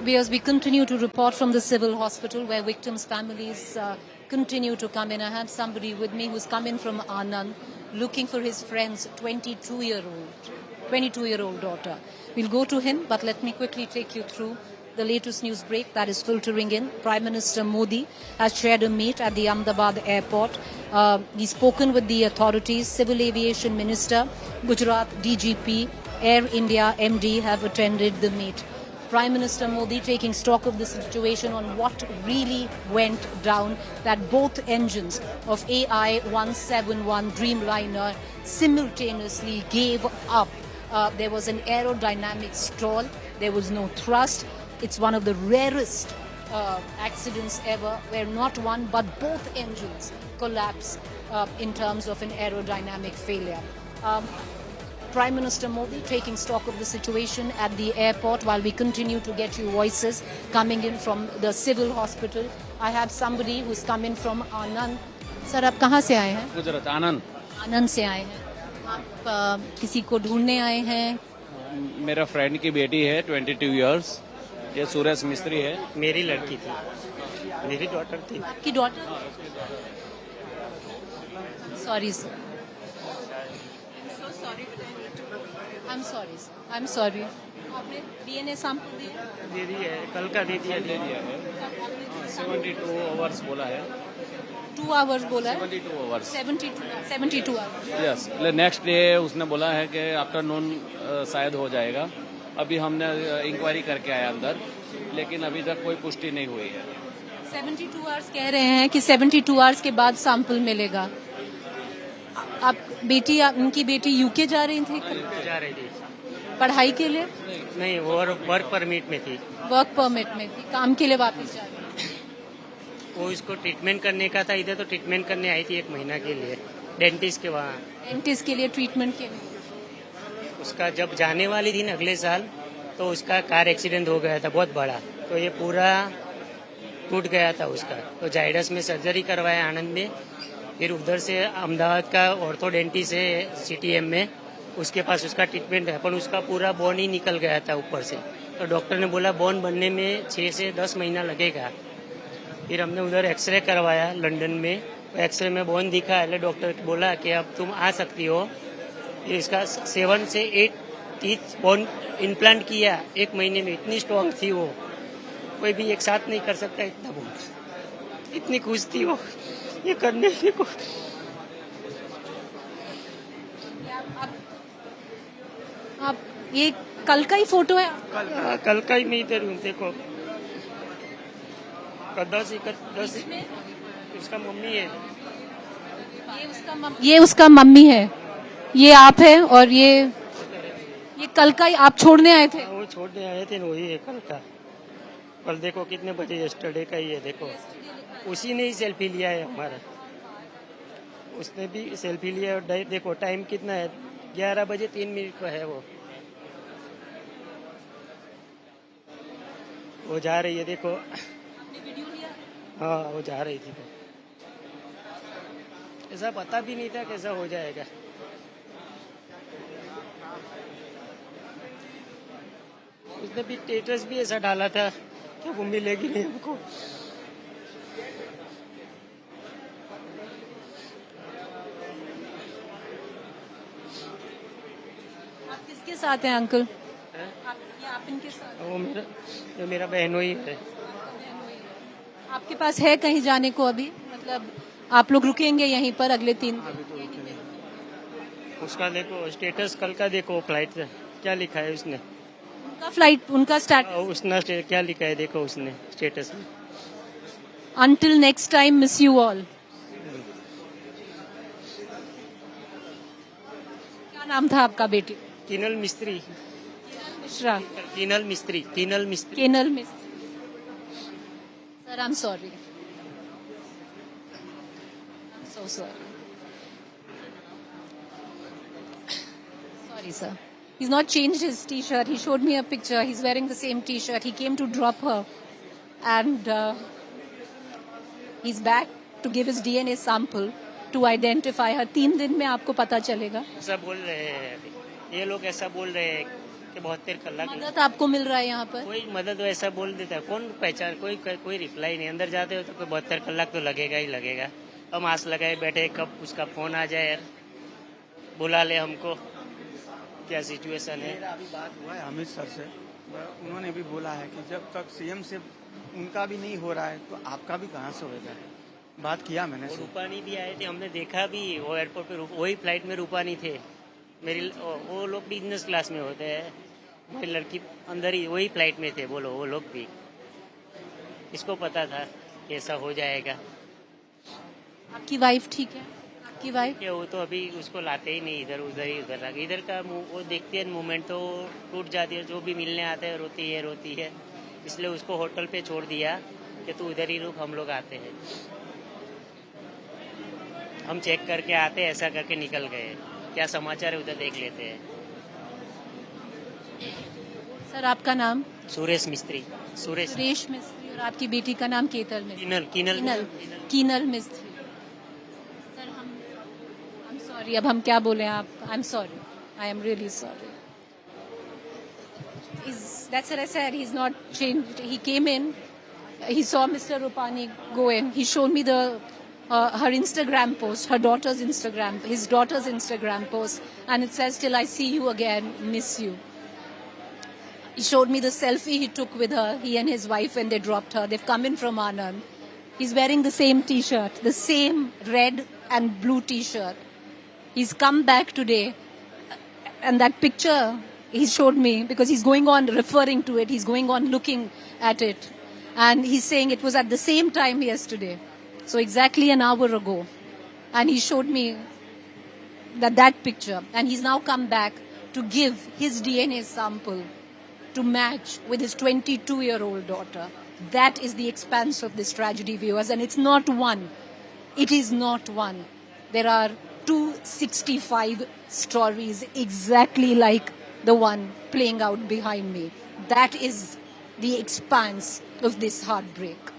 Viewers, we continue to report from the civil hospital where victims' families continue to come in. I have somebody with me who's come in from Anand looking for his friend's 22-year-old daughter. We'll go to him, but let me quickly take you through the latest news break that is filtering in. Prime Minister Modi has chaired a meet at the Ahmedabad airport. He's spoken with the authorities. Civil Aviation Minister, Gujarat DGP, Air India MD have attended the meet. Prime Minister Modi taking stock of the situation on what really went down, that both engines of AI-171 Dreamliner simultaneously gave up. There was an aerodynamic stall. There was no thrust. It's one of the rarest accidents ever where not one but both engines collapse in terms of an aerodynamic failure. Prime Minister Modi taking stock of the situation at the airport while we continue to get you voices coming in from the civil hospital. I have somebody who's come in from Anand. Sir, आप कहाँ से आए हैं? गुजरात, आनंद। आनंद से आए हैं। आप किसी को ढूंढने आए हैं? मेरा फ्रेंड की बेटी है 22 इयर्स। ये सुरेश मिस्त्री है। मेरी लड़की थी, मेरी डॉटर थी। आपकी daughter? Sorry sir. I'm sorry, sir. I'm sorry. आपने DNA सैंपल दिया? दे दी है, कल का दे दिया है। 72 आवर्स बोला है। 2 आवर्स बोला है? 72 hours. 72 hours. Yes, next day उसने बोला है कि आफ्टरनून शायद हो जाएगा। अभी हमने इंक्वायरी करके आया अंदर, लेकिन अभी तक कोई पुष्टि नहीं हुई है। 72 आवर्स कह रहे हैं कि 72 आवर्स के बाद सैंपल मिलेगा। आप उनकी बेटी यूके जा रही थी? जा रही थी पढ़ाई के लिए? नहीं, वो वर्क परमिट में थी। वर्क परमिट में थी, काम के लिए वापस जा रही थी। वो इसको ट्रीटमेंट करने का था, इधर तो ट्रीटमेंट करने आई थी 1 महीना के लिए, डेंटिस्ट के वहाँ। डेंटिस्ट के लिए ट्रीटमेंट के लिए? उसका जब जाने वाली थी ना अगले साल, तो उसका कार एक्सीडेंट हो गया था बहुत बड़ा, तो ये पूरा टूट गया था उसका। तो जाइडस में सर्जरी करवाया आनंद में, फिर उधर से अहमदाबाद का ऑर्थोडेंटिस्ट है CTM में, उसके पास उसका ट्रीटमेंट है, पर उसका पूरा बोन ही निकल गया था ऊपर से। तो डॉक्टर ने बोला बोन बनने में 6 से 10 महीना लगेगा। फिर हमने उधर एक्सरे करवाया लंदन में, एक्सरे में बोन दिखा है। डॉक्टर बोला कि अब तुम आ सकती हो। फिर इसका 7 से 8 टीथ बोन इम्प्लांट किया 1 महीने में। इतनी स्ट्रॉन्ग थी वो, कोई भी एक साथ नहीं कर सकता इतना बोन। इतनी खुश थी वो ये करने को। आप ये कल का ही फोटो है? कल का ही मैं इधर हूँ, देखो। 10 उसका मम्मी है। ये उसका मम्मी है, ये आप है, और ये कल का ही आप छोड़ने आए थे? वो छोड़ने आए थे, वही है कल का। कल देखो कितने बजे, यस्टरडे का ही है। देखो उसी ने ही सेल्फी लिया है हमारा, उसने भी सेल्फी लिया। और देखो टाइम कितना है, 11 बजे 3 मिनट का है। वो जा रही है, देखो। हाँ, वो जा रही थी। ऐसा पता भी नहीं था कैसा हो जाएगा। उसने भी स्टेटस भी ऐसा डाला था कि वो मिलेगी नहीं हमको। आप किसके साथ हैं अंकल? आप इनके साथ? वो मेरा बहनोई है। आपके पास है कहीं जाने को अभी? मतलब आप लोग रुकेंगे यहीं पर अगले 3 दिन? उसका देखो स्टेटस कल का, देखो फ्लाइट क्या लिखा है उसने। उनका फ्लाइट, उनका स्टार्ट, उसने क्या लिखा है देखो उसने स्टेटस में। Until next time, miss you all. क्या नाम था आपका बेटी? किनल मिस्त्री। मिश्रा। किनल मिस्त्री। केनल मिस्त्री। Sir, I'm sorry. I'm so sorry. Sorry, sir. He's not changed his T-shirt. He showed me a picture. He's wearing the same T-shirt. He came to drop her, and he's back to give his DNA sample to identify her. 3 दिन में आपको पता चलेगा। ऐसा बोल रहे हैं ये लोग, ऐसा बोल रहे हैं कि 72 कलाक मदद आपको मिल रहा है यहाँ पर? कोई मदद वैसा बोल देता है, कौन पहचान, कोई रिप्लाई नहीं। अंदर जाते हो तो कोई 72 कलाक तो लगेगा ही लगेगा। हम आस लगाए बैठे कब उसका फोन आ जाए यार, बुला ले हमको, क्या सिचुएशन है। मेरा अभी बात हुआ है अमित सर से, उन्होंने भी बोला है कि जब तक सीएम से उनका भी नहीं हो रहा है तो आपका भी कहाँ से होगा। बात किया मैंने वो सर। रूपानी भी आए थे, हमने देखा भी वो एयरपोर्ट पे, वही फ्लाइट में रूपानी थे। मेरी वो लोग बिजनेस क्लास में होते हैं, मेरी लड़की अंदर ही वही फ्लाइट में थे, बोलो वो लोग भी। इसको पता था कि ऐसा हो जाएगा। आपकी वाइफ ठीक है? आपकी वाइफ? कि वो तो अभी उसको लाते ही नहीं, इधर उधर ही उधर इधर का वो देखती है मूवमेंट तो टूट जाती है। जो भी मिलने आते हैं रोती है। इसलिए उसको होटल पे छोड़ दिया कि तू उधर ही रुक, हम लोग आते हैं। हम चेक करके आते, ऐसा करके निकल गए। क्या समाचार है उधर देख लेते हैं। सर आपका नाम? सुरेश मिस्त्री। सुरेश सुरेश मिस्त्री। और आपकी बेटी का नाम केतल मिस्त्री? कीनल मिस्त्री। सर I'm sorry, अब हम क्या बोले आप? I'm sorry, I am really sorry. That's what I said. He's not changed. He came in. He saw Mr. Rupani go in. He showed me her Instagram post, his daughter's Instagram post, and it says, "Till I see you again, miss you." He showed me the selfie he took with her, he and his wife, when they dropped her. They've come in from Anand. He's wearing the same T-shirt, the same red and blue T-shirt. He's come back today, and that picture he showed me, because he's going on referring to it, he's going on looking at it, and he's saying it was at the same time yesterday, so exactly an hour ago, and he showed me that picture, and he's now come back to give his DNA sample to match with his 22-year-old daughter. That is the expanse of this tragedy, viewers, and it's not one. It is not one. There are 265 stories exactly like the one playing out behind me. That is the expanse of this heartbreak.